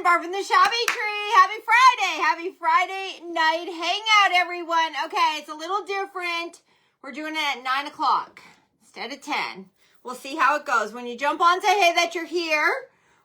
Barb from the Shabby Tree. Happy Friday. Happy Friday night hangout, everyone. Okay, it's a little different. We're doing it at 9 o'clock instead of 10. We'll see how it goes. When you jump on, say hey that you're here.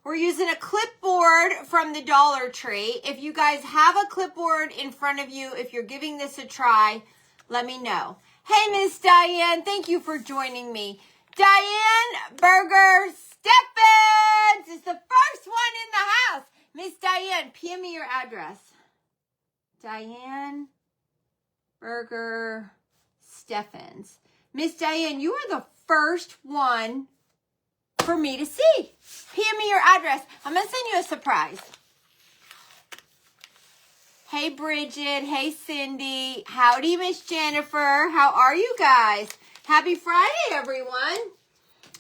We're using a clipboard from the Dollar Tree. If you guys have a clipboard in front of you, if you're giving this a try, let me know. Hey, Miss Diane, thank you for joining me. Diane Burger Steffens is the first one in the house. Miss Diane, PM me your address. Diane Burger Steffens. Miss Diane, you are the first one for me to see. PM me your address. I'm going to send you a surprise. Hey, Bridget. Hey, Cindy. Howdy, Miss Jennifer. How are you guys? Happy Friday, everyone.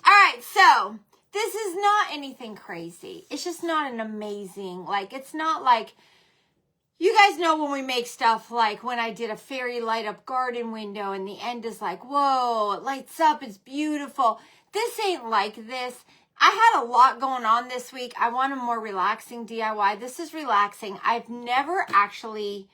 All right, so this is not anything crazy. It's just not an amazing, it's not like, you guys know when we make stuff like when I did a fairy light up garden window and the end is like, whoa, it lights up, it's beautiful. This ain't like this. I had a lot going on this week. I want a more relaxing DIY. This is relaxing. I've never actually,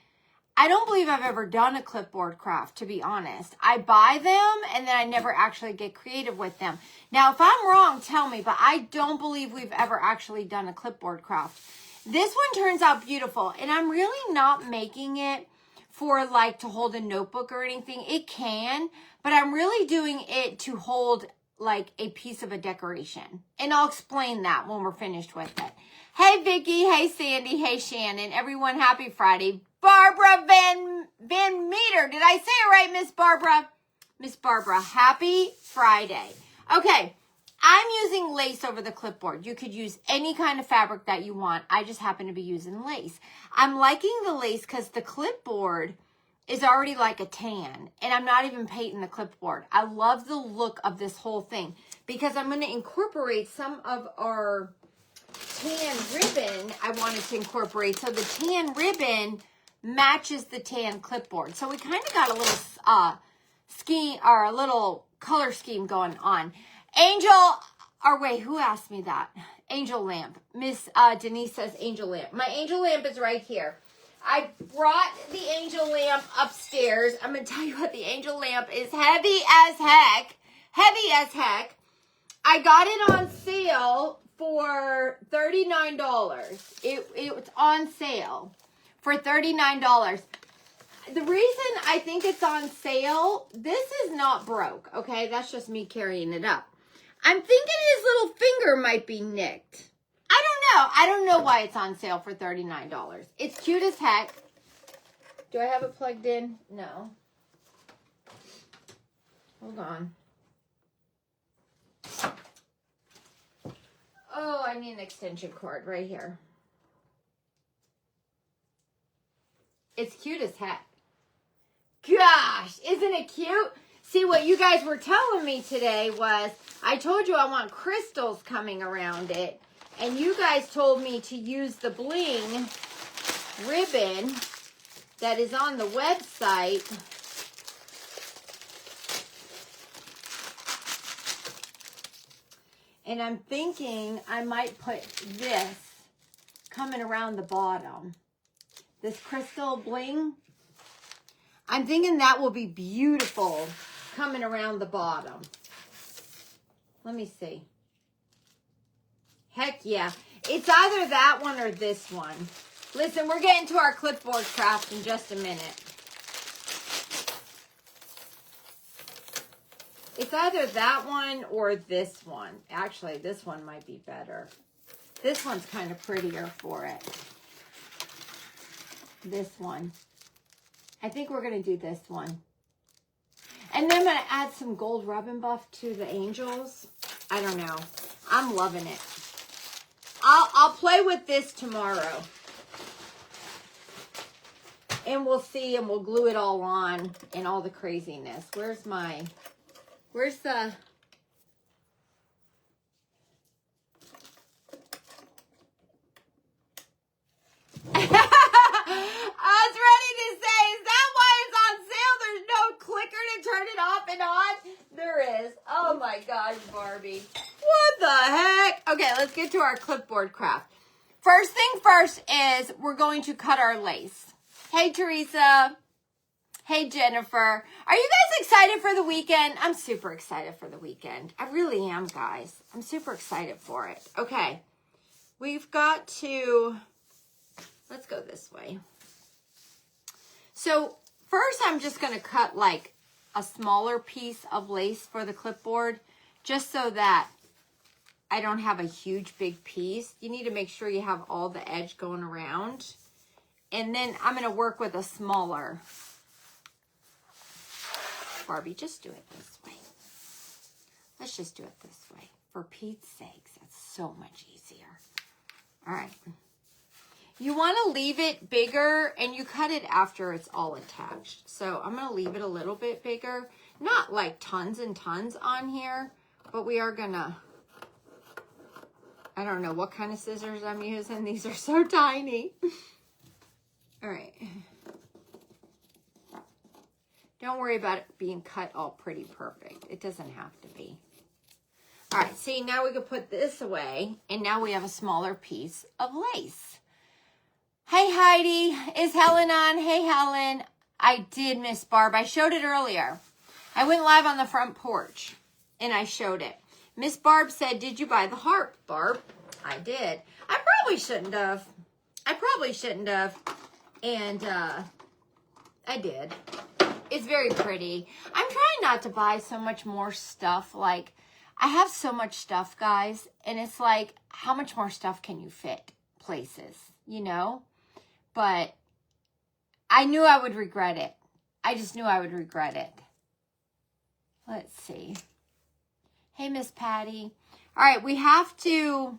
I don't believe I've ever done a clipboard craft, to be honest. I buy them and then I never actually get creative with them. Now, if I'm wrong, tell me, but I don't believe we've ever actually done a clipboard craft. This one turns out beautiful, and I'm really not making it for to hold a notebook or anything. It can, but I'm really doing it to hold a piece of a decoration. And I'll explain that when we're finished with it. Hey, Vicki. Hey, Sandy. Hey, Shannon. Everyone, happy Friday. Barbara Van Meter. Did I say it right, Miss Barbara? Miss Barbara, happy Friday. Okay, I'm using lace over the clipboard. You could use any kind of fabric that you want. I just happen to be using lace. I'm liking the lace because the clipboard is already like a tan, and I'm not even painting the clipboard. I love the look of this whole thing because I'm going to incorporate some of our tan ribbon I wanted to incorporate. So the tan ribbon matches the tan clipboard. So we kind of got a little scheme or a little color scheme going on. Who asked me that? Angel lamp. Miss Denise says angel lamp. My angel lamp is right here. I brought the angel lamp upstairs. I'm going to tell you what, the angel lamp is heavy as heck. Heavy as heck. I got it on sale for $39. It was on sale for $39. The reason I think it's on sale, this is not broke, okay? That's just me carrying it up. I'm thinking his little finger might be nicked. I don't know. I don't know why it's on sale for $39. It's cute as heck. Do I have it plugged in? No. Hold on. Oh, I need an extension cord right here. It's cute as heck. Gosh, isn't it cute? See, what you guys were telling me today was, I told you I want crystals coming around it. And you guys told me to use the bling ribbon that is on the website. And I'm thinking I might put this coming around the bottom. This crystal bling. I'm thinking that will be beautiful coming around the bottom. Let me see. Heck yeah. It's either that one or this one. Listen, we're getting to our clipboard craft in just a minute. It's either that one or this one. Actually, this one might be better. This one's kind of prettier for it. This one. I think we're going to do this one. And then I'm going to add some gold rub and buff to the angels. I don't know. I'm loving it. I'll play with this tomorrow. And we'll see, and we'll glue it all on and all the craziness. Where's the... I was ready to say, is that why it's on sale? There's no clicker to turn it off and on? There is. Oh my gosh, Barbie. What the heck? Okay, let's get to our clipboard craft. First thing first is we're going to cut our lace. Hey, Teresa. Hey, Jennifer. Are you guys excited for the weekend? I'm super excited for the weekend. I really am, guys. I'm super excited for it. Okay. We've got to, let's go this way. So first I'm just going to cut like a smaller piece of lace for the clipboard, just so that I don't have a huge big piece. You need to make sure you have all the edge going around. And then I'm going to work with a smaller. Barbie, just do it this way. Let's just do it this way. For Pete's sakes, it's so much easier. All right. You want to leave it bigger, and you cut it after it's all attached. So I'm going to leave it a little bit bigger. Not like tons and tons on here, but we are going to, I don't know what kind of scissors I'm using. These are so tiny. All right. Don't worry about it being cut all pretty perfect. It doesn't have to be. All right, see, now we can put this away, and now we have a smaller piece of lace. Hey, Heidi. Is Helen on? Hey, Helen. I did miss Barb. I showed it earlier. I went live on the front porch, and I showed it. Miss Barb said, did you buy the harp, Barb? I did. I probably shouldn't have. And I did. It's very pretty. I'm trying not to buy so much more stuff. Like, I have so much stuff, guys, and it's like, how much more stuff can you fit places, you know? But I knew I would regret it. I just knew I would regret it. Let's see. Hey, Miss Patty. All right, we have to,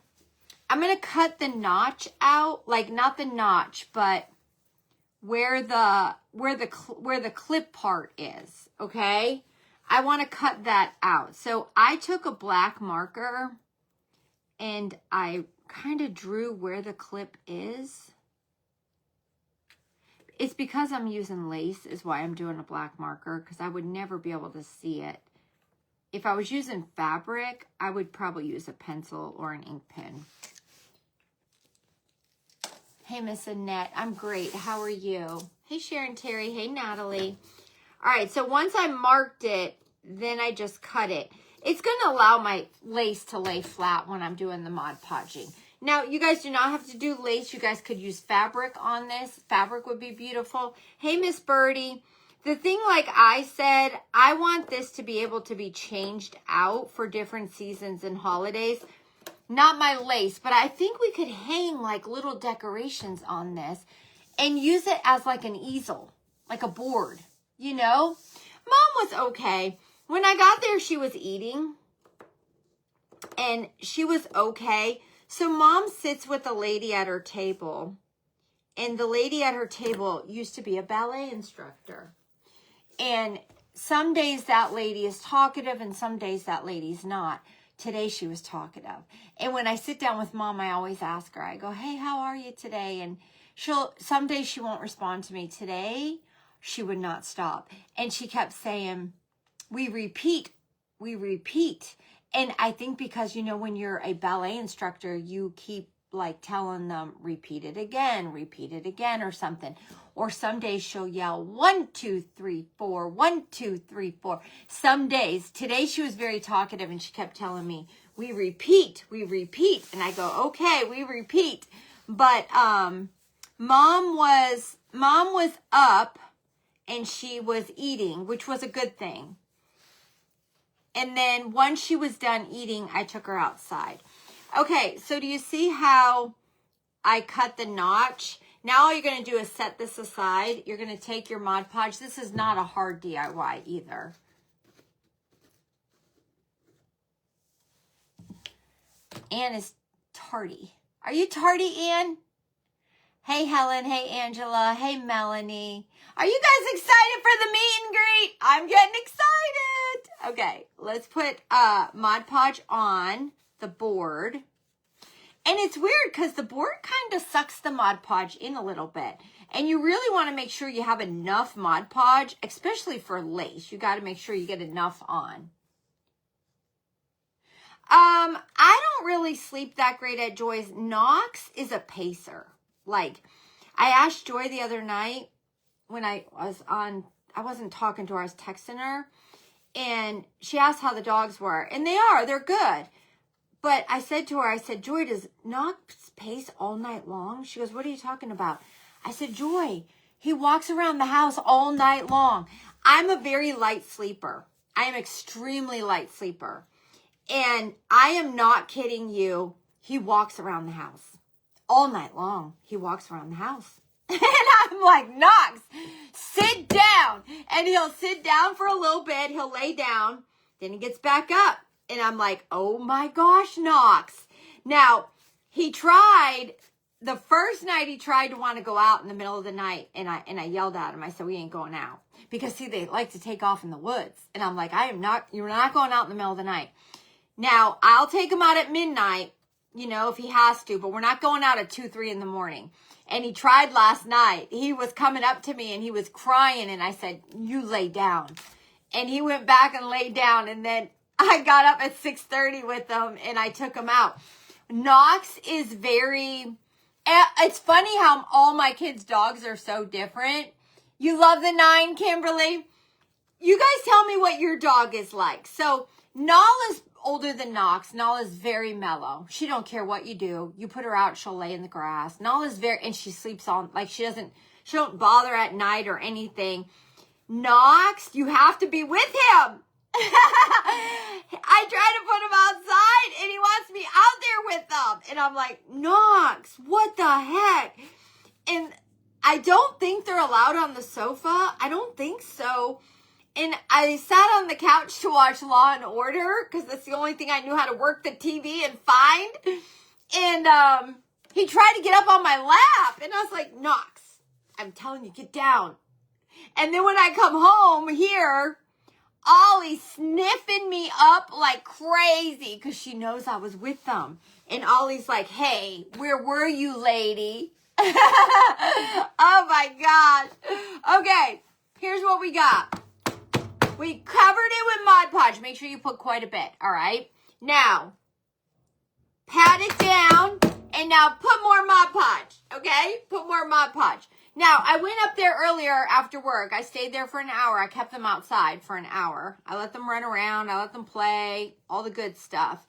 I'm going to cut the notch out, like not the notch, but where the clip part is, okay? I want to cut that out. So I took a black marker and I kind of drew where the clip is. It's because I'm using lace is why I'm doing a black marker, because I would never be able to see it. If I was using fabric, I would probably use a pencil or an ink pen. Hey, Miss Annette. I'm great. How are you? Hey, Sharon Terry. Hey, Natalie. All right, so once I marked it, then I just cut it. It's going to allow my lace to lay flat when I'm doing the Mod Podging. Now, you guys do not have to do lace. You guys could use fabric on this. Fabric would be beautiful. Hey, Miss Birdie. The thing, like I said, I want this to be able to be changed out for different seasons and holidays. Not my lace, but I think we could hang like little decorations on this and use it as like an easel, like a board, you know? Mom was okay. When I got there, she was eating and she was okay. So Mom sits with the lady at her table, and the lady at her table used to be a ballet instructor. And some days that lady is talkative and some days that lady's not. Today she was talkative. And when I sit down with Mom, I always ask her, I go, hey, how are you today? And some days she won't respond to me. Today, she would not stop. And she kept saying, we repeat. And I think because, you know, when you're a ballet instructor, you keep like telling them, repeat it again, or something. Or some days she'll yell, 1, 2, 3, 4, 1, 2, 3, 4. Some days, today she was very talkative and she kept telling me, we repeat. And I go, okay, we repeat. But Mom was up and she was eating, which was a good thing. And then once she was done eating, I took her outside. Okay, so do you see how I cut the notch? Now all you're going to do is set this aside. You're going to take your Mod Podge. This is not a hard DIY either. Anne is tardy. Are you tardy, Anne? Hey, Helen. Hey, Angela. Hey, Melanie. Are you guys excited for the meet and greet? I'm getting excited. Okay, let's put Mod Podge on the board. And it's weird because the board kind of sucks the Mod Podge in a little bit. And you really want to make sure you have enough Mod Podge, especially for lace. You got to make sure you get enough on. I don't really sleep that great at Joy's. Knox is a pacer. Like, I asked Joy the other night when I wasn't talking to her, I was texting her, and she asked how the dogs were, and they're good. But I said to her, I said, Joy, does Knox pace all night long? She goes, what are you talking about? I said, Joy, he walks around the house all night long. I'm a very light sleeper. I am extremely light sleeper. And I am not kidding you. He walks around the house all night long. He walks around the house. And I'm like, Knox, sit down. And he'll sit down for a little bit. He'll lay down. Then he gets back up. And I'm like, oh my gosh, Knox. Now, he tried, the first night he tried to want to go out in the middle of the night. And I yelled at him. I said, we ain't going out. Because see, they like to take off in the woods. And I'm like, you're not going out in the middle of the night. Now, I'll take him out at midnight, if he has to, but we're not going out at 2, 3 in the morning. And he tried last night. He was coming up to me and he was crying. And I said, you lay down. And he went back and laid down. And then I got up at 6:30 with him and I took him out. Knox is it's funny how all my kids' dogs are so different. You love the 9, Kimberly? You guys tell me what your dog is like. So Nala's older than Knox. Nala's very mellow. She don't care what you do. You put her out, she'll lay in the grass. Nala's and she sleeps on, like she don't bother at night or anything. Knox, you have to be with him. I try to put him outside and he wants me out there with them. And I'm like, Knox, what the heck? And I don't think they're allowed on the sofa. I don't think so. And I sat on the couch to watch Law and Order because that's the only thing I knew how to work the TV and find. And he tried to get up on my lap. And I was like, Knox, I'm telling you, get down. And then when I come home here, Ollie's sniffing me up like crazy because she knows I was with them. And Ollie's like, hey, where were you, lady? Oh, my gosh. Okay, here's what we got. We covered it with Mod Podge. Make sure you put quite a bit, all right? Now, pat it down, and now put more Mod Podge, okay? Put more Mod Podge. Now, I went up there earlier after work. I stayed there for an hour. I kept them outside for an hour. I let them run around. I let them play, all the good stuff.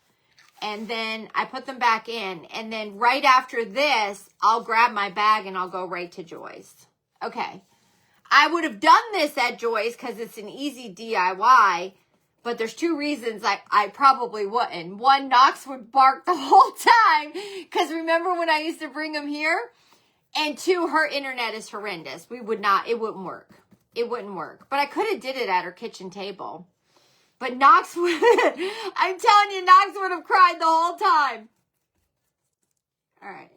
And then I put them back in. And then right after this, I'll grab my bag and I'll go right to Joy's. Okay. I would have done this at Joy's because it's an easy DIY, but there's 2 reasons I probably wouldn't. 1, Knox would bark the whole time because remember when I used to bring him here? And 2, her internet is horrendous. It wouldn't work. It wouldn't work. But I could have did it at her kitchen table. But Knox would, I'm telling you, Knox would have cried the whole time. All right.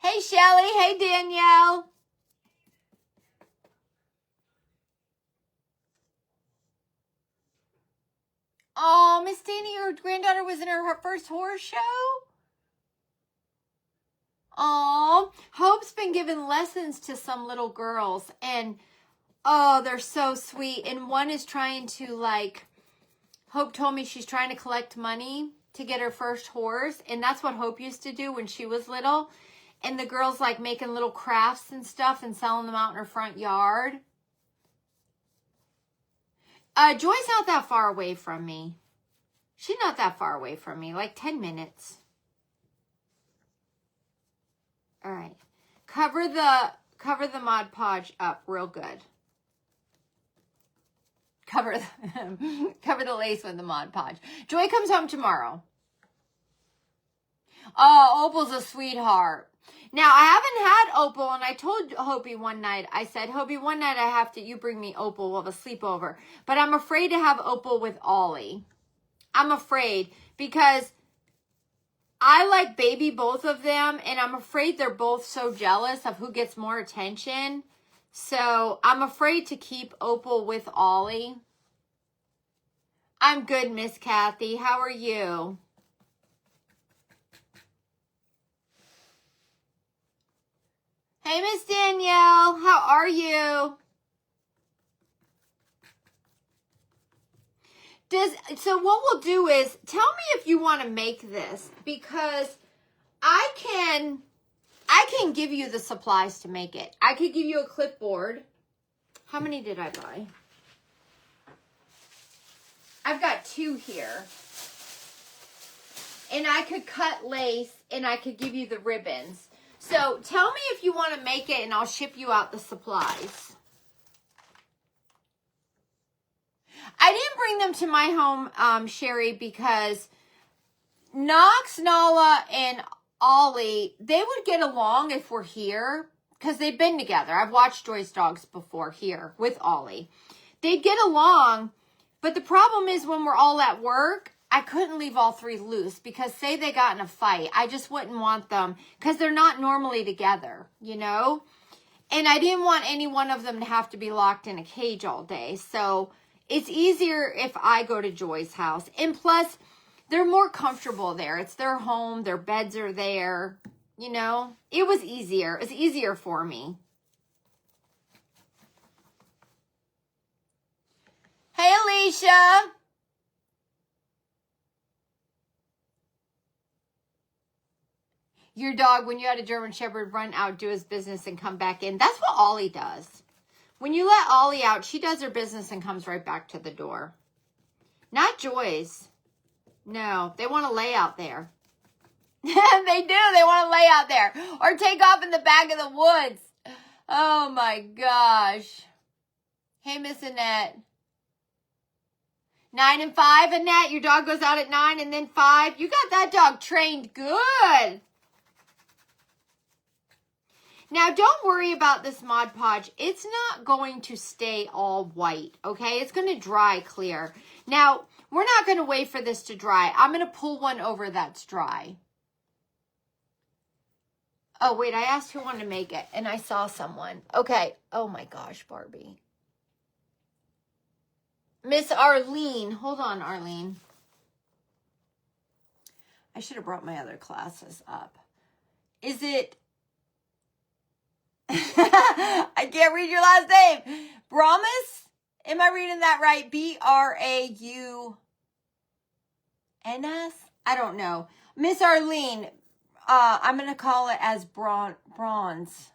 Hey, Shelly. Hey, Danielle. Oh, Miss Danny, your granddaughter was in her first horror show? Oh, Hope's been giving lessons to some little girls. And, oh, they're so sweet. And one is trying to, Hope told me she's trying to collect money to get her first horse. And that's what Hope used to do when she was little. And the girl's making little crafts and stuff and selling them out in her front yard. Joy's not that far away from me. She's not that far away from me, 10 minutes. All right. Cover the Mod Podge up real good. Cover the lace with the Mod Podge. Joy comes home tomorrow. Oh, Opal's a sweetheart. Now, I haven't had Opal, and I told Hopi one night, I said, Hopi, one night you bring me Opal, we'll have a sleepover. But I'm afraid to have Opal with Ollie. I'm afraid because I like baby both of them, and I'm afraid they're both so jealous of who gets more attention. So I'm afraid to keep Opal with Ollie. I'm good, Miss Kathy. How are you? Hey, Miss Danielle, how are you? So what we'll do is, tell me if you want to make this, because I can give you the supplies to make it. I could give you a clipboard. How many did I buy? I've got 2 here. And I could cut lace, and I could give you the ribbons. So tell me if you want to make it, and I'll ship you out the supplies. I didn't bring them to my home, Sherry, because Knox, Nala, and Ollie, they would get along if we're here, because they've been together. I've watched Joy's dogs before here with Ollie. They'd get along, but the problem is when we're all at work, I couldn't leave all 3 loose, because say they got in a fight, I just wouldn't want them, because they're not normally together, you know? And I didn't want any one of them to have to be locked in a cage all day. So it's easier if I go to Joy's house. And plus, they're more comfortable there. It's their home. Their beds are there. You know, it was easier. It's easier for me. Hey, Alicia. Your dog, when you had a German Shepherd, run out, do his business, and come back in. That's what Ollie does. When you let Ollie out, she does her business and comes right back to the door. Not Joy's. No, they want to lay out there. They do. They want to lay out there. Or take off in the back of the woods. Oh, my gosh. Hey, Miss Annette. 9 and 5, Annette. Your dog goes out at 9 and then 5. You got that dog trained good. Now, don't worry about this Mod Podge. It's not going to stay all white, okay? It's going to dry clear. Now, we're not going to wait for this to dry. I'm going to pull one over that's dry. Oh, wait, I asked who wanted to make it, and I saw someone. Okay. Oh, my gosh, Barbie. Miss Arlene. Hold on, Arlene. I should have brought my other classes up. Is it... I can't read your last name. Brauns? Am I reading that right? Brauns? I don't know. Miss Arlene, I'm going to call it as bronze.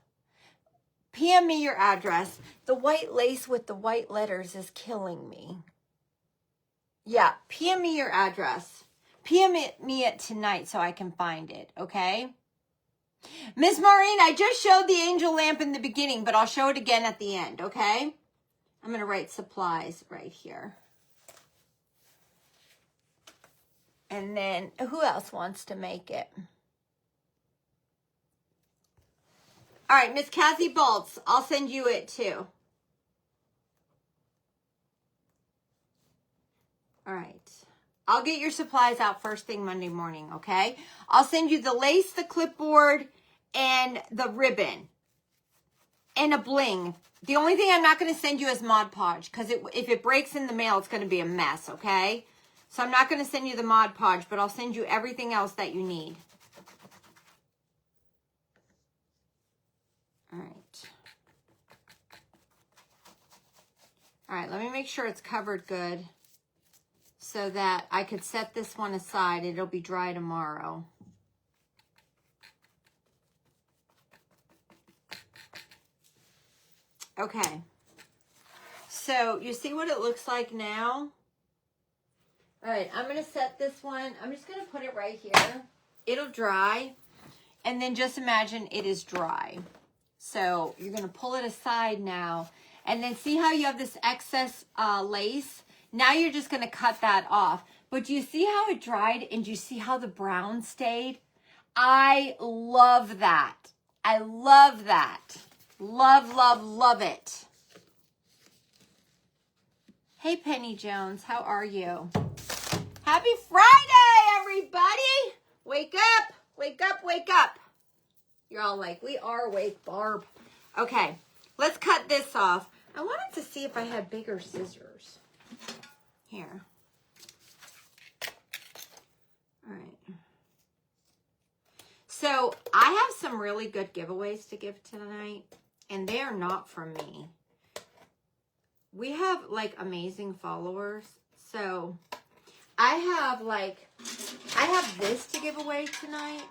PM me your address. The white lace with the white letters is killing me. Yeah, PM me your address. PM me it tonight so I can find it, okay? Miss Maureen, I just showed the angel lamp in the beginning, but I'll show it again at the end, okay? I'm going to write supplies right here. And then, who else wants to make it? All right, Miss Kathy Bolts, I'll send you it too. All right. I'll get your supplies out first thing Monday morning, okay? I'll send you the lace, the clipboard, and the ribbon. And a bling. The only thing I'm not going to send you is Mod Podge, because if it breaks in the mail, it's going to be a mess, okay? So I'm not going to send you the Mod Podge, but I'll send you everything else that you need. All right. All right, let me make sure it's covered good so that I could set this one aside. It'll be dry tomorrow. Okay. So you see what it looks like now? All right, I'm going to set this one. I'm just going to put it right here. It'll dry. And then just imagine it is dry. So you're going to pull it aside now. And then see how you have this excess lace? Now you're just going to cut that off. But do you see how it dried? And do you see how the brown stayed? I love that. I love that. Love, love, love it. Hey, Penny Jones. How are you? Happy Friday, everybody. Wake up. Wake up. Wake up. You're all like, we are awake, Barb. Okay. Let's cut this off. I wanted to see if I had bigger scissors. Here. All right. So I have some really good giveaways to give tonight, and they are not from me. We have like amazing followers, So I have this to give away tonight.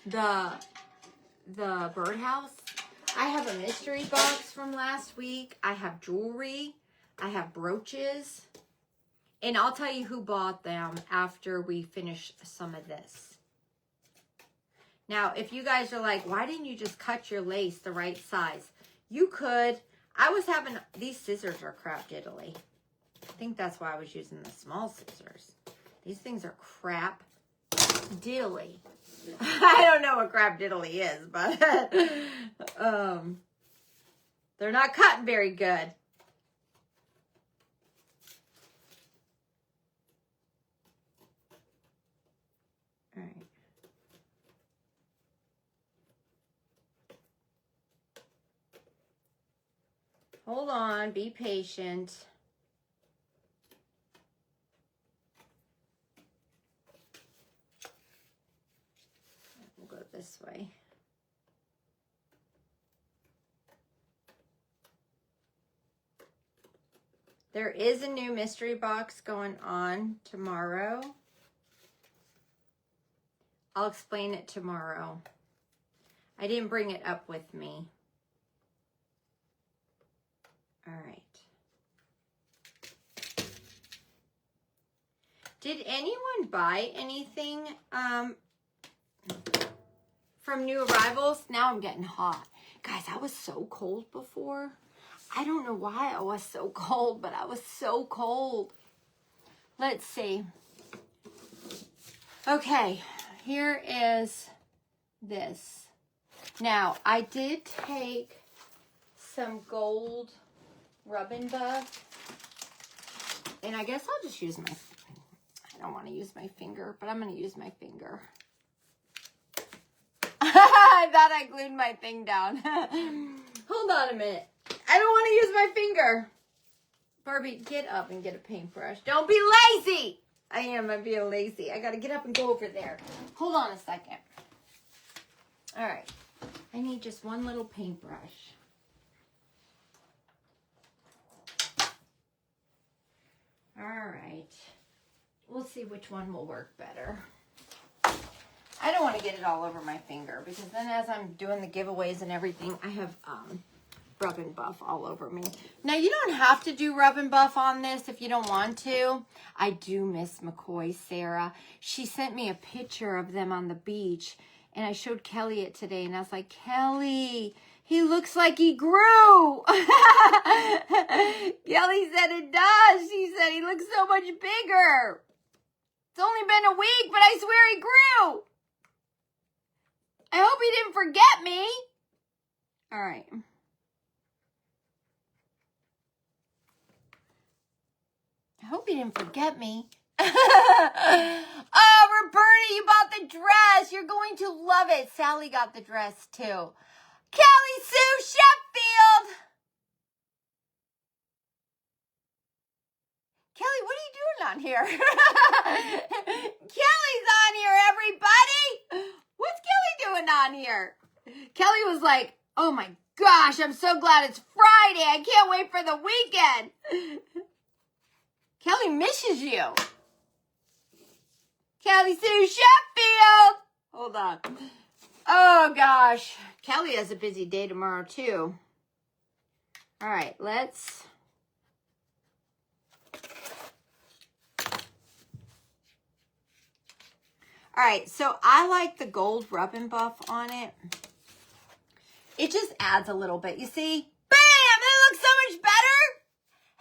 The birdhouse. I have a mystery box from last week. I have jewelry. I have brooches. And I'll tell you who bought them after we finish some of this. Now, if you guys are like, why didn't you just cut your lace the right size? You could. I was having, these scissors are crap diddly. I think that's why I was using the small scissors. These things are crap diddly. I don't know what crap diddly is, but they're not cutting very good. All right. Hold on, be patient. We'll go this way. There is a new mystery box going on tomorrow. I'll explain it tomorrow. I didn't bring it up with me. All right. Did anyone buy anything from new arrivals? Now I'm getting hot. Guys, I was so cold before. I don't know why I was so cold, but I was so cold. Let's see. Okay, here is this. Now, I did take some gold rub and buff, and I guess I'll just use my, I don't want to use my finger, but I'm going to use my finger. I thought I glued my thing down. Hold on a minute. I don't want to use my finger. Barbie, get up and get a paintbrush. Don't be lazy. I am. I'm being lazy. I got to get up and go over there. Hold on a second. All right. I need just one little paintbrush. All right. We'll see which one will work better. I don't want to get it all over my finger because then as I'm doing the giveaways and everything, I have rub and buff all over me. Now, you don't have to do rub and buff on this if you don't want to. I do miss McCoy, Sarah. She sent me a picture of them on the beach, and I showed Kelly it today, and I was like, Kelly, he looks like he grew. Kelly said it does. She said he looks so much bigger. It's only been a week, but I swear he grew. I hope he didn't forget me. All right. I hope he didn't forget me. Oh, Roberta, you bought the dress. You're going to love it. Sally got the dress too. Kelly Sue Sheffield. Kelly, what are you doing on here? Kelly's on here, everybody. What's Kelly doing on here? Kelly was like, oh my gosh, I'm so glad it's Friday. I can't wait for the weekend. Kelly misses you. Kelly Sue Sheffield. Hold on. Oh gosh. Kelly has a busy day tomorrow too. All right, let's. All right, so I like the gold rub and buff on it. It just adds a little bit. You see? Bam! It looks so much better.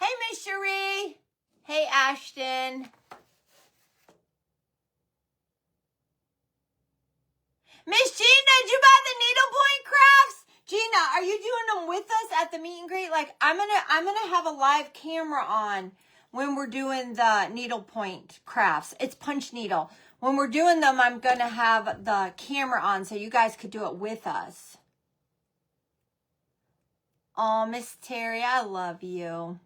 Hey, Miss Cherie. Hey, Ashton. Miss Gina, did you buy the needlepoint crafts? Gina, are you doing them with us at the meet and greet? Like, I'm gonna have a live camera on when we're doing the needlepoint crafts. It's punch needle. When we're doing them, I'm going to have the camera on so you guys could do it with us. Oh, Miss Terry, I love you.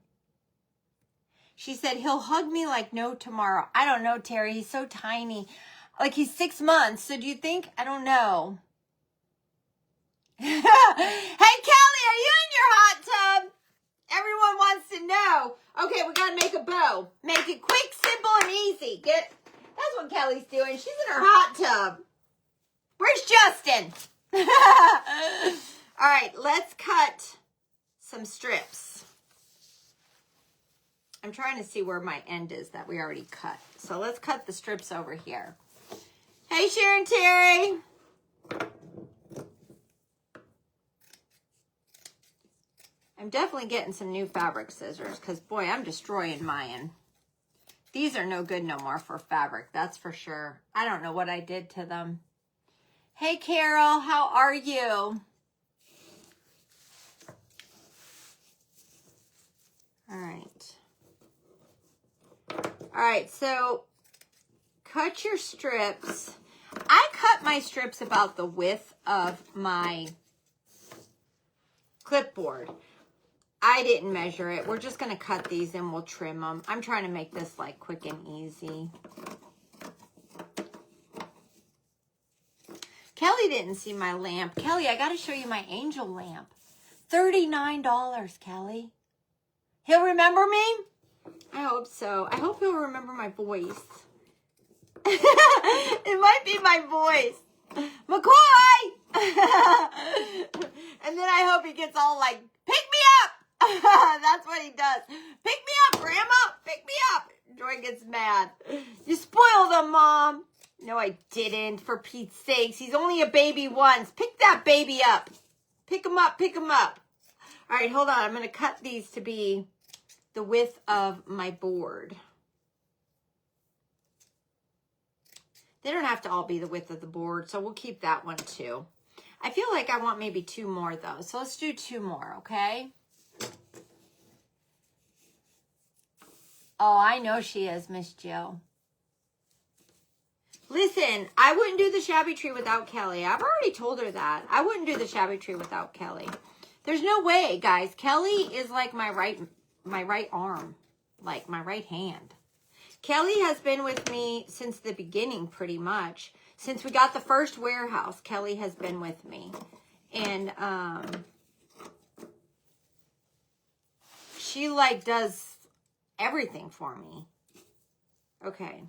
She said, he'll hug me like no tomorrow. I don't know, Terry. He's so tiny. Like, he's 6 months. So do you think? I don't know. Hey, Kelly, are you in your hot tub? Everyone wants to know. Okay, we gotta make a bow. Make it quick, simple, and easy. That's what Kelly's doing. She's in her hot tub. Where's Justin? All right, let's cut some strips. I'm trying to see where my end is that we already cut. So let's cut the strips over here. Hey, Sharon Terry. I'm definitely getting some new fabric scissors because, boy, I'm destroying mine. These are no good no more for fabric, that's for sure. I don't know what I did to them. Hey, Carol, how are you? All right. All right, so cut your strips. I cut my strips about the width of my clipboard. I didn't measure it. We're just going to cut these and we'll trim them. I'm trying to make this like quick and easy. Kelly didn't see my lamp. Kelly, I got to show you my angel lamp. $39, Kelly. He'll remember me? I hope so. I hope he'll remember my voice. It might be my voice. McCoy! And then I hope he gets all like, pick me up! That's what he does. Pick me up, Grandma! Pick me up! Joy gets mad. You spoiled him, Mom. No, I didn't, for Pete's sakes. He's only a baby once. Pick that baby up. Pick him up, pick him up. All right, hold on. I'm going to cut these to be the width of my board. They don't have to all be the width of the board, so we'll keep that one too. I feel like I want maybe 2 more though, so let's do 2 more, okay? Oh, I know she is, Miss Jill. Listen, I wouldn't do the shabby tree without Kelly. I've already told her that. I wouldn't do the shabby tree without Kelly. There's no way, guys. Kelly is like my right arm, like my right hand. Kelly has been with me since the beginning, pretty much. Since we got the first warehouse, Kelly has been with me. And she like does everything for me. Okay.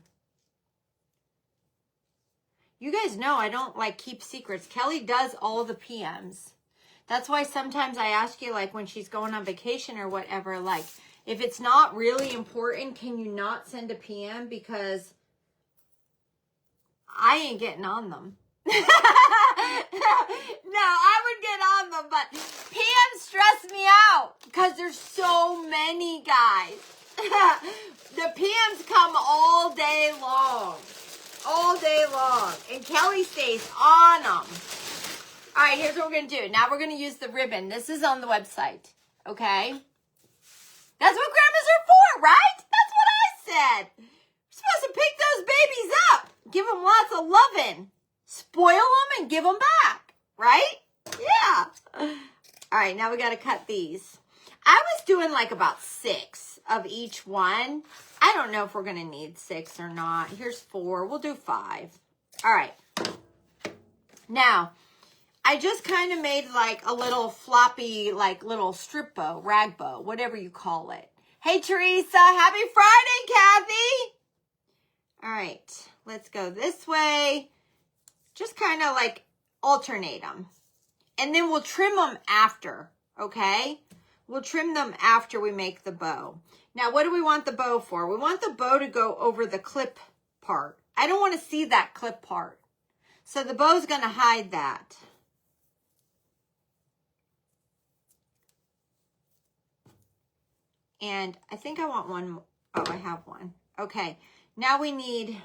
You guys know I don't like keep secrets. Kelly does all the PMs. That's why sometimes I ask you, like when she's going on vacation or whatever, like if it's not really important, can you not send a PM? Because I ain't getting on them. No, I would get on them, but PMs stress me out because there's so many, guys. The PMs come all day long. All day long. And Kelly stays on them. All right, here's what we're going to do. Now we're going to use the ribbon. This is on the website. Okay? That's what grandmas are for, right? That's what I said. We're supposed to pick those babies up. Give them lots of loving. Spoil them and give them back. Right? Yeah. All right, now we got to cut these. I was doing like about 6 of each one. I don't know if we're going to need 6 or not. Here's 4. We'll do 5. All right. Now, I just kind of made like a little floppy, like little strip bow, rag bow, whatever you call it. Hey, Teresa. Happy Friday, Kathy. All right. Let's go this way. Just kind of like alternate them. And then we'll trim them after, okay? We'll trim them after we make the bow. Now, what do we want the bow for? We want the bow to go over the clip part. I don't want to see that clip part. So the bow's going to hide that. And I think I want one. Oh, I have one. Okay. Now I need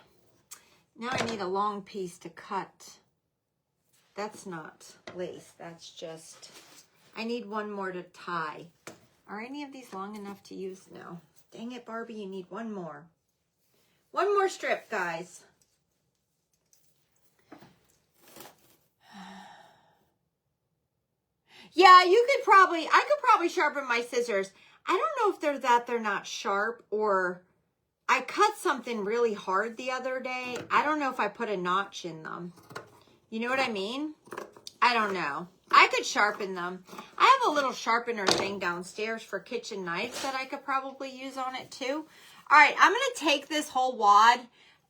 a long piece to cut. That's not lace. That's just, I need one more to tie. Are any of these long enough to use? No. Dang it, Barbie, you need one more. One more strip, guys. Yeah, I could probably sharpen my scissors. I don't know if they're not sharp, or I cut something really hard the other day. I don't know if I put a notch in them. You know what I mean? I don't know. I could sharpen them. I have a little sharpener thing downstairs for kitchen knives that I could probably use on it too. All right, I'm going to take this whole wad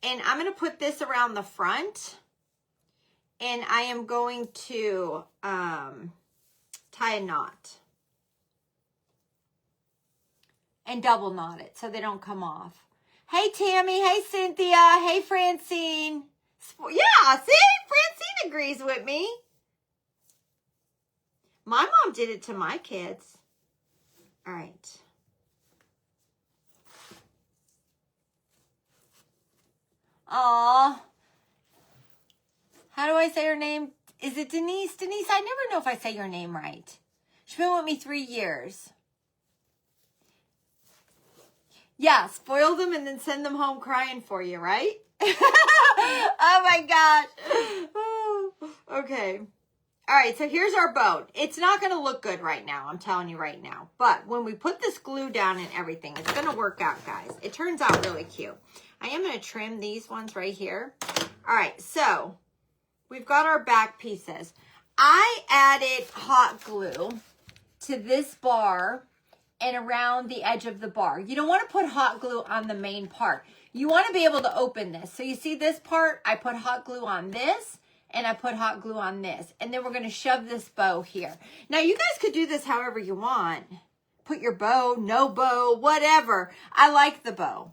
and I'm going to put this around the front. And I am going to tie a knot. And double knot it so they don't come off. Hey, Tammy. Hey, Cynthia. Hey, Francine. Yeah, see? Francine agrees with me. My mom did it to my kids. All right. Aw. How do I say her name? Is it Denise? Denise, I never know if I say your name right. She's been with me 3 years. Yeah, spoil them and then send them home crying for you, right? Oh my gosh. Okay. All right, so here's our boat. It's not going to look good right now, I'm telling you right now. But when we put this glue down and everything, it's going to work out, guys. It turns out really cute. I am going to trim these ones right here. All right, so we've got our back pieces. I added hot glue to this bar and around the edge of the bar. You don't want to put hot glue on the main part. You want to be able to open this. So you see this part, I put hot glue on this and I put hot glue on this. And then we're going to shove this bow here. Now you guys could do this however you want. Put your bow, no bow, whatever. I like the bow.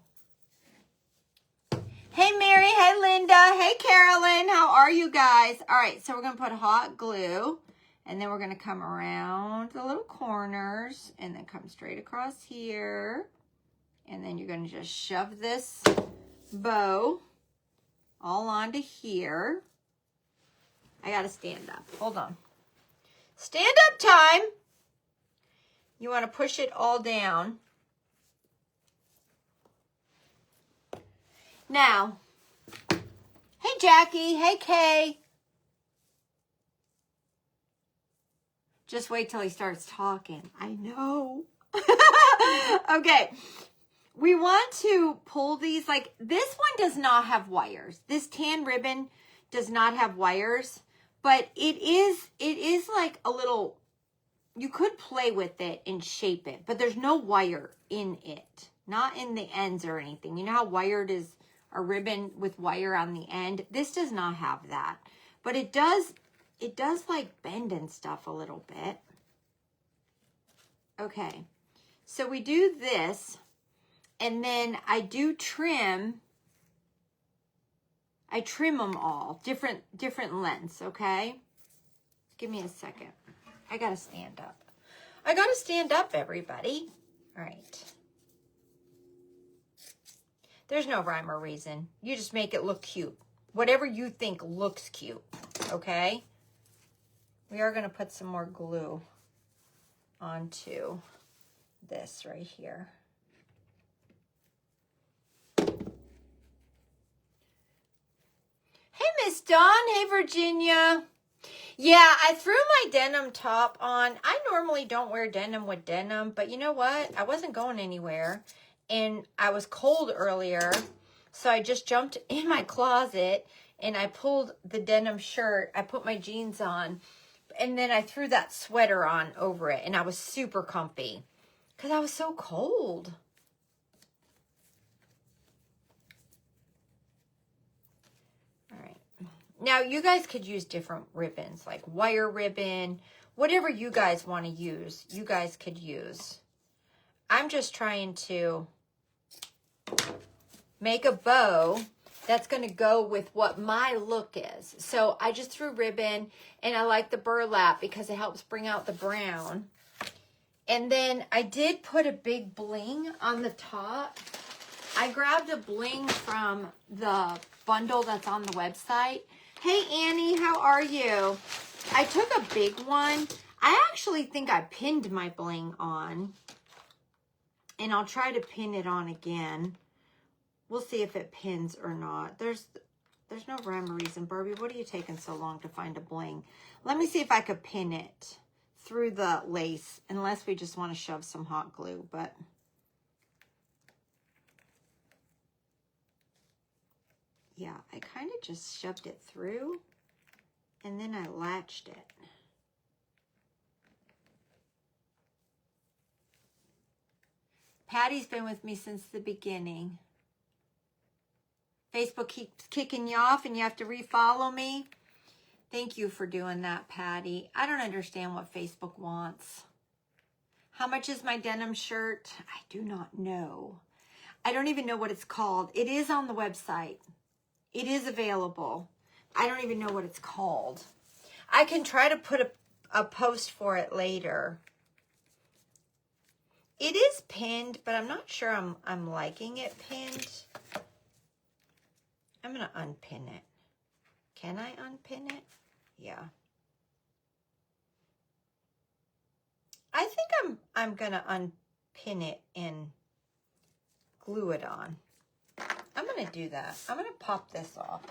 Hey, Mary. Hey, Linda. Hey, Carolyn. How are you guys? All right, so we're going to put hot glue. And then we're going to come around the little corners. And then come straight across here. And then you're going to just shove this bow all onto here. I got to stand up. Hold on. Stand up time. You want to push it all down. Now, hey, Jackie. Hey, Kay. Just wait till he starts talking. I know. Okay. We want to pull these. Like, this one does not have wires. This tan ribbon does not have wires. But it is like a little, you could play with it and shape it. But there's no wire in it. Not in the ends or anything. You know how wired is a ribbon with wire on the end? This does not have that. But it does like bend and stuff a little bit. Okay. So we do this. And then I do trim. I trim them all. Different lengths, okay? Give me a second. I got to stand up. I got to stand up, everybody. All right. There's no rhyme or reason. You just make it look cute. Whatever you think looks cute, okay? We are going to put some more glue onto this right here. Hey, Miss Dawn. Hey, Virginia. Yeah, I threw my denim top on. I normally don't wear denim with denim, but you know what? I wasn't going anywhere, and I was cold earlier, so I just jumped in my closet, and I pulled the denim shirt. I put my jeans on, and then I threw that sweater on over it, and I was super comfy because I was so cold. Now, you guys could use different ribbons, like wire ribbon, whatever you guys want to use, you guys could use. I'm just trying to make a bow that's going to go with what my look is. So I just threw ribbon, and I like the burlap because it helps bring out the brown. And then I did put a big bling on the top. I grabbed a bling from the bundle that's on the website. Hey, Annie, how are you? I took a big one. I actually think I pinned my bling on. And I'll try to pin it on again. We'll see if it pins or not. There's no rhyme or reason. Barbie, what are you taking so long to find a bling? Let me see if I could pin it through the lace. Unless we just want to shove some hot glue. But yeah, I kind of just shoved it through, and then I latched it. Patty's been with me since the beginning. Facebook keeps kicking you off and you have to refollow me. Thank you for doing that, Patty. I don't understand what Facebook wants. How much is my denim shirt? I do not know. I don't even know what it's called. It is on the website. It is available. I don't even know what it's called. I can try to put a post for it later. It is pinned, but I'm not sure I'm liking it pinned. I'm going to unpin it. Can I unpin it? Yeah. I think I'm going to unpin it and glue it on. I'm going to do that. I'm going to pop this off.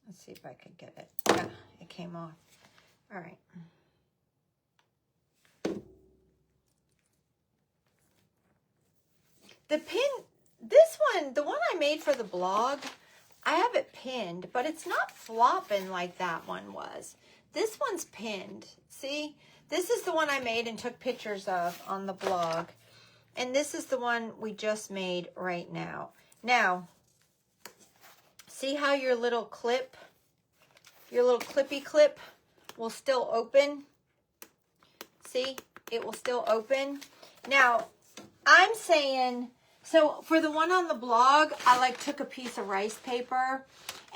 Let's see if I could get it. Yeah, it came off. All right. The pin, this one, the one I made for the blog, I have it pinned, but it's not flopping like that one was. This one's pinned. See, this is the one I made and took pictures of on the blog. And this is the one we just made right now. Now, see how your little clip, your little clippy clip will still open? See, it will still open. Now, I'm saying, so for the one on the blog, I took a piece of rice paper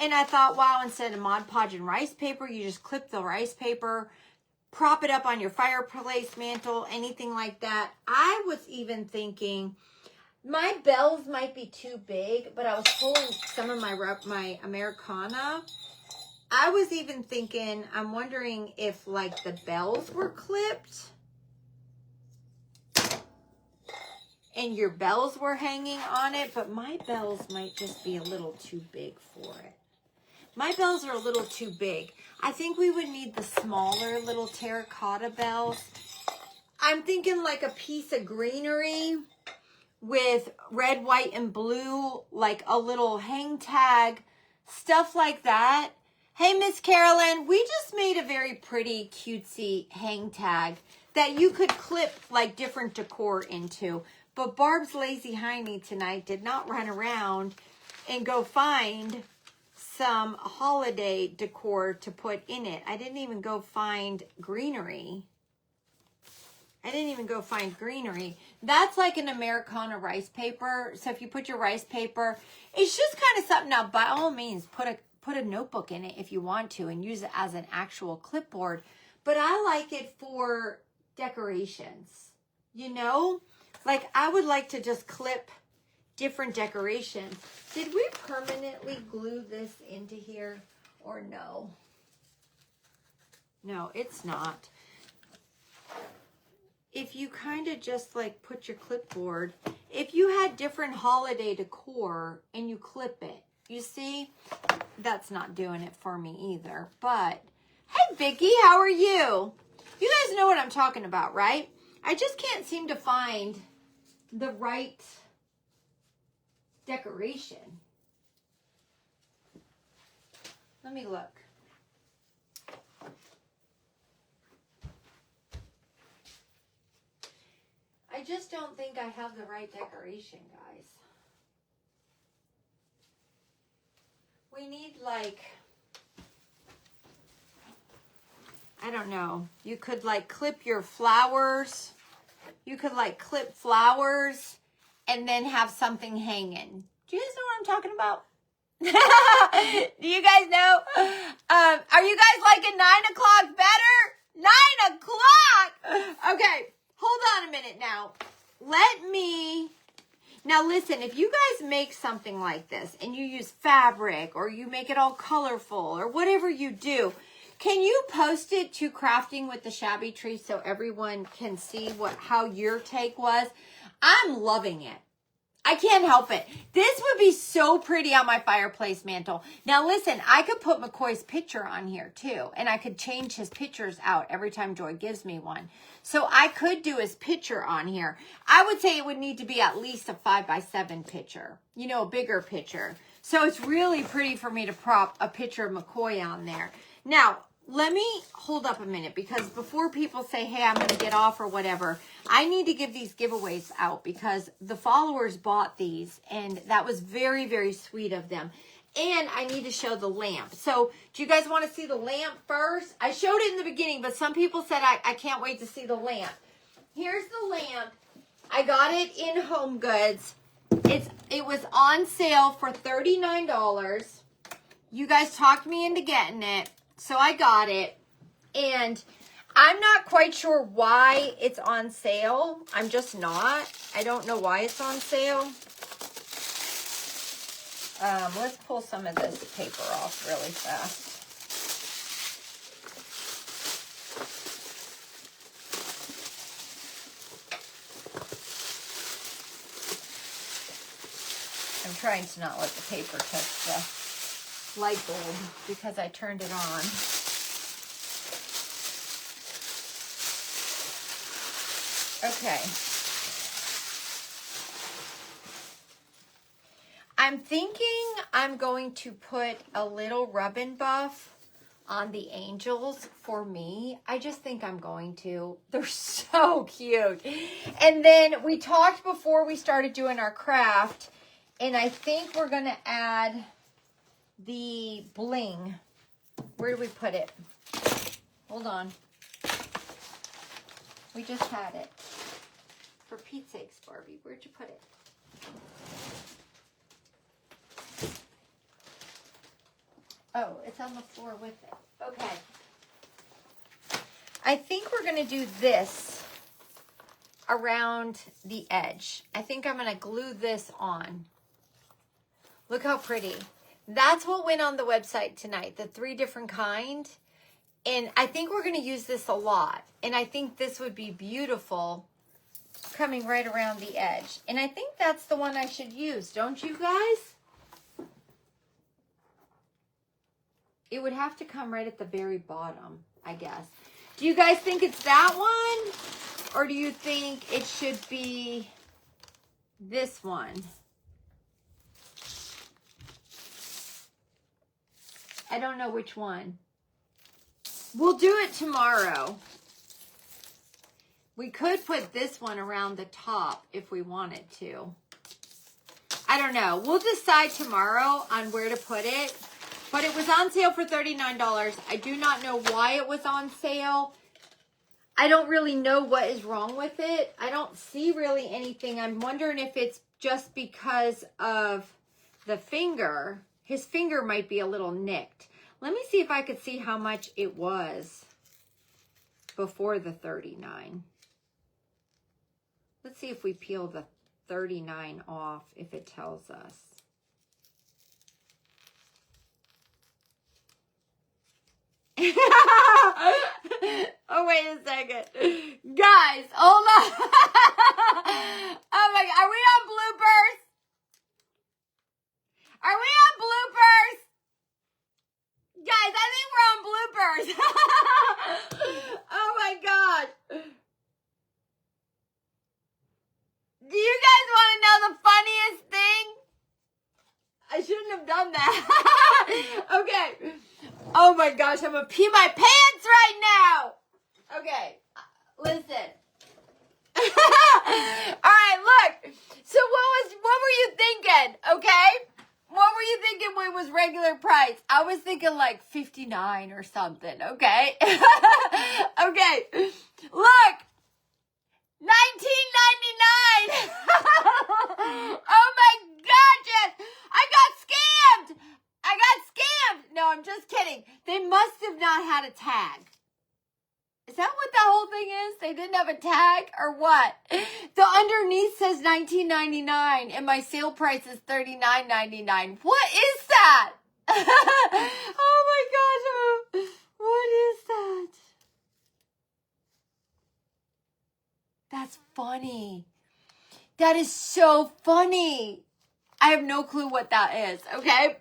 and I thought, wow, instead of Mod Podge and rice paper, you just clip the rice paper, prop it up on your fireplace mantle, anything like that. I was even thinking my bells might be too big, but I was pulling some of my Americana. I was even thinking, I'm wondering if the bells were clipped and your bells were hanging on it, but my bells might just be a little too big for it. My bells are a little too big. I think we would need the smaller little terracotta bells. I'm thinking like a piece of greenery with red, white, and blue, like a little hang tag, stuff like that. Hey, Miss Carolyn, we just made a very pretty cutesy hang tag that you could clip different decor into. But Barb's lazy hiney tonight did not run around and go find some holiday decor to put in it. I didn't even go find greenery. That's like an Americana rice paper. So if you put your rice paper, it's just kind of something. Now, by all means, put a notebook in it if you want to and use it as an actual clipboard. But I like it for decorations, you know? I would like to just clip different decorations. Did we permanently glue this into here or no? No, it's not. If you kind of just put your clipboard, if you had different holiday decor and you clip it, you see, that's not doing it for me either. But hey, Vicki, how are you? You guys know what I'm talking about, right? I just can't seem to find the right decoration. Let me look. I just don't think I have the right decoration, guys. We need I don't know. You could clip your flowers. You could clip flowers and then have something hanging. Do you guys know what I'm talking about? Do you guys know? Are you guys liking 9 o'clock better? 9 o'clock! Okay, hold on a minute now. Now listen, if you guys make something like this and you use fabric or you make it all colorful or whatever you do, can you post it to Crafting with the Shabby Tree so everyone can see how your take was? I'm loving it. I can't help it. This would be so pretty on my fireplace mantle. Now listen, I could put McCoy's picture on here too, and I could change his pictures out every time Joy gives me one. So I could do his picture on here. I would say it would need to be at least a 5x7 picture, you know, a bigger picture. So it's really pretty for me to prop a picture of McCoy on there. Now, let me hold up a minute, because before people say, hey, I'm going to get off or whatever, I need to give these giveaways out because the followers bought these, and that was very, very sweet of them. And I need to show the lamp. So do you guys want to see the lamp first? I showed it in the beginning, but some people said I can't wait to see the lamp. Here's the lamp. I got it in Home Goods. It was on sale for $39. You guys talked me into getting it. So I got it, and I'm not quite sure why it's on sale. I'm just not. I don't know why it's on sale. Let's pull some of this paper off really fast. I'm trying to not let the paper touch the light bulb because I turned it on. Okay. I'm thinking I'm going to put a little rub and buff on the angels for me. I just think I'm going to. They're so cute. And then we talked before we started doing our craft, and I think we're going to add the bling. Where do we put it? Hold on. We just had it. For Pete's sakes, Barbie, where'd you put it? Oh, it's on the floor with it. Okay. I think we're going to do this around the edge. I think I'm going to glue this on. Look how pretty. That's what went on the website tonight, the 3 different kind. And I think we're going to use this a lot. And I think this would be beautiful coming right around the edge. And I think that's the one I should use. Don't you guys? It would have to come right at the very bottom, I guess. Do you guys think it's that one? Or do you think it should be this one? I don't know which one. We'll do it tomorrow. We could put this one around the top if we wanted to. I don't know. We'll decide tomorrow on where to put it. But it was on sale for $39. I do not know why it was on sale. I don't really know what is wrong with it. I don't see really anything. I'm wondering if it's just because of the finger. His finger might be a little nicked. Let me see if I could see how much it was before the 39. Let's see if we peel the 39 off, if it tells us. Oh, wait a second. Guys, hold on. Oh my God, are we on bloopers? Are we on bloopers? Guys, I think we're on bloopers. Oh my God. Do you guys want to know the funniest thing? I shouldn't have done that. Okay. Oh my gosh, I'm going to pee my pants right now. Okay, listen. All right, look. So what were you thinking, okay? What were you thinking when it was regular price? I was thinking like $59 or something, okay? Okay, look. $19.99. Oh my God, Jess. I got scammed. No, I'm just kidding. They must have not had a tag. Is that what the whole thing is? They didn't have a tag or what? The underneath says $19.99 and my sale price is $39.99. What is that? Oh my gosh. What is that? That's funny. That is so funny. I have no clue what that is, okay?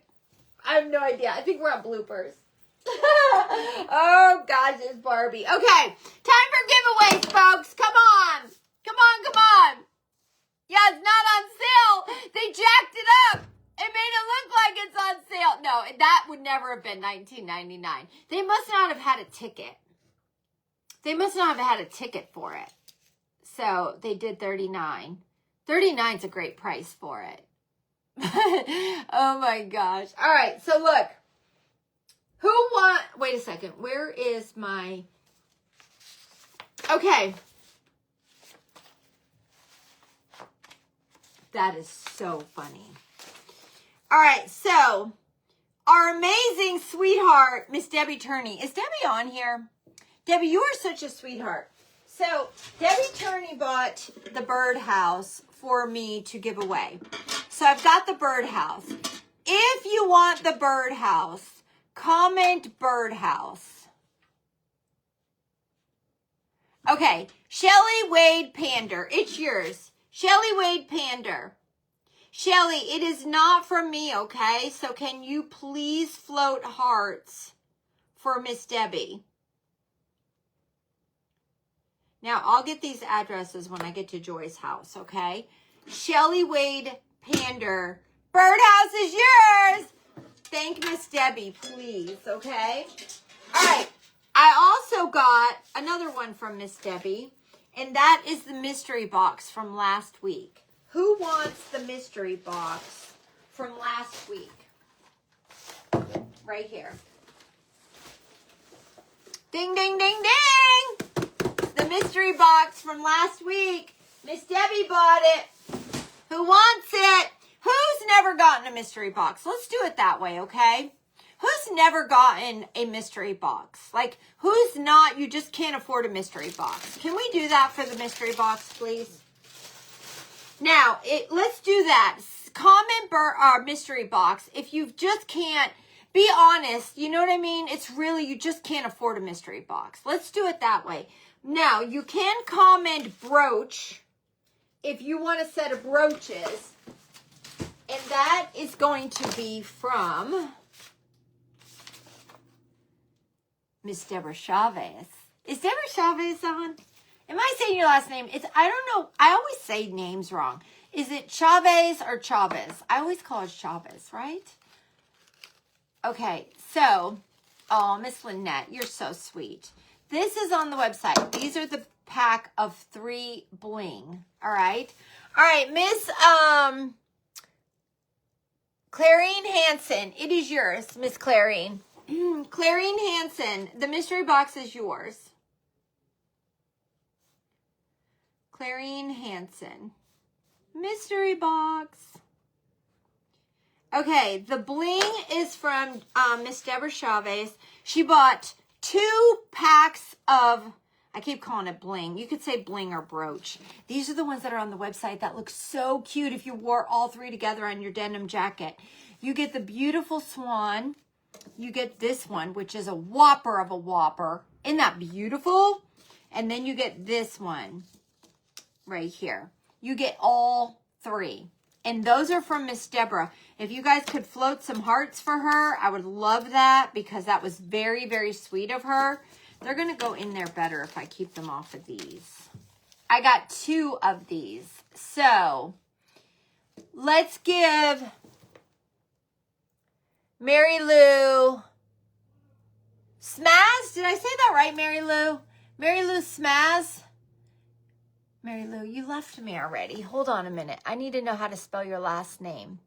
I have no idea. I think we're on bloopers. Oh, gosh, it's Barbie. Okay, time for giveaways, folks. Come on. Come on, come on. Yeah, it's not on sale. They jacked it up. It made it look like it's on sale. No, that would never have been $19.99. They must not have had a ticket. They must not have had a ticket for it. So they did $39. $39 is a great price for it. Oh my gosh. All right, so look. Wait a second. Where is my... Okay. That is so funny. All right, so our amazing sweetheart, Miss Debbie Turney. Is Debbie on here? Debbie, you are such a sweetheart. So Debbie Turney bought the birdhouse for me to give away. So I've got the birdhouse. If you want the birdhouse, comment birdhouse. Okay, Shelly Wade Pander. It's yours. Shelly Wade Pander. Shelly, it is not from me, okay? So can you please float hearts for Miss Debbie? Now, I'll get these addresses when I get to Joy's house, okay? Shelly Wade Pander. Birdhouse is yours. Thank Miss Debbie, please, okay? All right. I also got another one from Miss Debbie, and that is the mystery box from last week. Who wants the mystery box from last week? Right here. Ding, ding, ding, ding. The mystery box from last week. Miss Debbie bought it. Who wants it? Who's never gotten a mystery box? Let's do it that way, okay? Who's never gotten a mystery box? Like, who's not, you just can't afford a mystery box? Can we do that for the mystery box, please? Now, let's do that. Comment our mystery box. If you just can't, be honest, you know what I mean? It's really, you just can't afford a mystery box. Let's do it that way. Now, you can comment brooch if you want a set of brooches. And that is going to be from Miss Deborah Chavez. Is Deborah Chavez on? Am I saying your last name? I don't know. I always say names wrong. Is it Chavez or Chavez? I always call it Chavez, right? Okay, so, oh, Miss Lynette, you're so sweet. This is on the website. These are the pack of 3 bling. All right. All right, Miss Clarine Hansen. It is yours, Miss Clarine. Clarine Hansen. The mystery box is yours. Clarine Hansen. Mystery box. Okay, the bling is from Miss Deborah Chavez. She bought 2 packs of, I keep calling it bling. You could say bling or brooch. These are the ones that are on the website that look so cute if you wore all 3 together on your denim jacket. You get the beautiful swan. You get this one, which is a whopper of a whopper. Isn't that beautiful? And then you get this one right here. You get all 3. And those are from Miss Deborah. If you guys could float some hearts for her, I would love that because that was very, very sweet of her. They're going to go in there better if I keep them off of these. I got 2 of these. So, let's give Mary Lou Smaz. Did I say that right, Mary Lou? Mary Lou Smaz. Mary Lou, you left me already. Hold on a minute. I need to know how to spell your last name.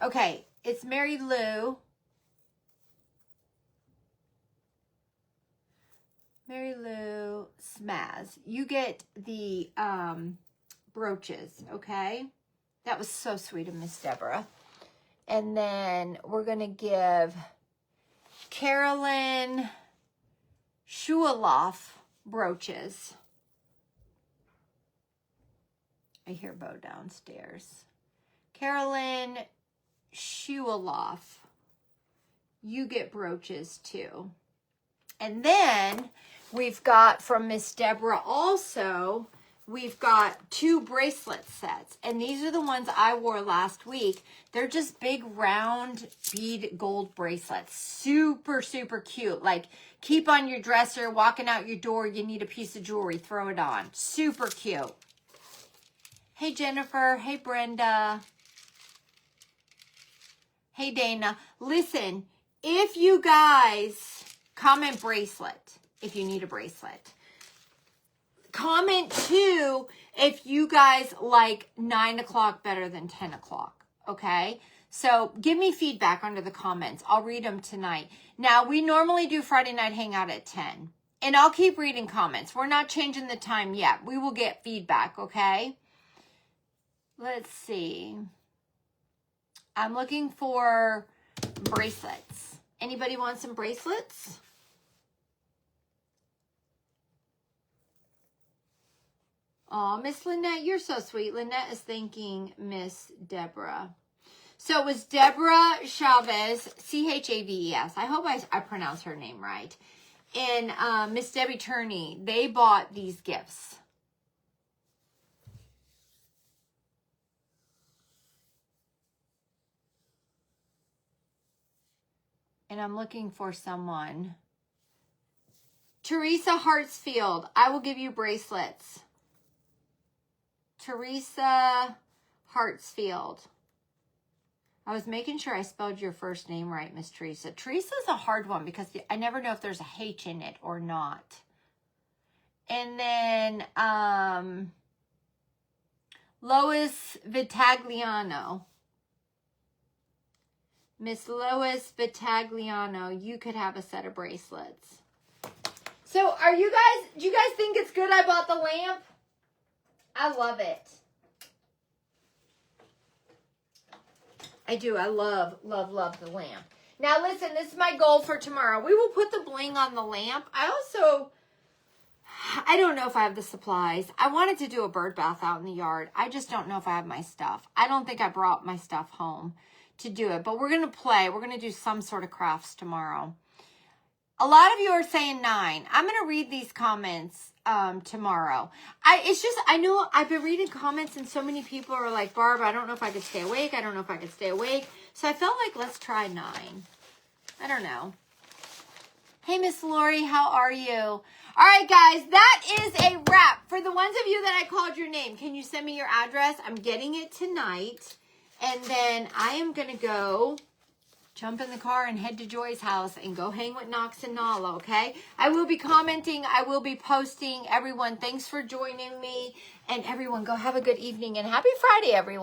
Okay, it's Mary Lou. Mary Lou Smaz. You get the brooches, okay? That was so sweet of Miss Deborah. And then we're going to give Carolyn Schualoff brooches. I hear Bo downstairs. Carolyn Schualoff, you get brooches too. And then we've got from Miss Deborah also we've got 2 bracelet sets. And these are the ones I wore last week. They're just big round bead gold bracelets. Super, super cute. Like, keep on your dresser, walking out your door, you need a piece of jewelry, throw it on. Super cute. Hey, Jennifer. Hey, Brenda. Hey, Dana. Listen, if you guys comment bracelet, if you need a bracelet. Comment too if you guys like 9 o'clock better than 10 o'clock, okay? So give me feedback under the comments. I'll read them tonight. Now, we normally do Friday night hangout at 10. And I'll keep reading comments. We're not changing the time yet. We will get feedback, okay? Let's see. I'm looking for bracelets. Anybody want some bracelets? Oh, Miss Lynette, you're so sweet. Lynette is thanking Miss Deborah. So it was Deborah Chavez, C-H-A-V-E-S. I hope I pronounced her name right. And Miss Debbie Turney, they bought these gifts. And I'm looking for someone. Teresa Hartsfield, I will give you bracelets. Teresa Hartsfield. I was making sure I spelled your first name right, Miss Teresa. Teresa's a hard one because I never know if there's a H in it or not. And then Lois Vitagliano. Miss Lois Vitagliano, you could have a set of bracelets. So do you guys think it's good I bought the lamp? I love it. I do. I love, love, love the lamp. Now, listen, this is my goal for tomorrow. We will put the bling on the lamp. I don't know if I have the supplies. I wanted to do a bird bath out in the yard. I just don't know if I have my stuff. I don't think I brought my stuff home to do it. But we're going to play. We're going to do some sort of crafts tomorrow. A lot of you are saying 9. I'm going to read these comments tomorrow. I know I've been reading comments and so many people are like, Barb, I don't know if I could stay awake. I don't know if I could stay awake. So I felt like let's try 9. I don't know. Hey, Miss Lori, how are you? All right, guys, that is a wrap. For the ones of you that I called your name, can you send me your address? I'm getting it tonight. And then I am going to go jump in the car and head to Joy's house and go hang with Knox and Nala, okay? I will be commenting. I will be posting. Everyone, thanks for joining me. And everyone, go have a good evening and happy Friday, everyone.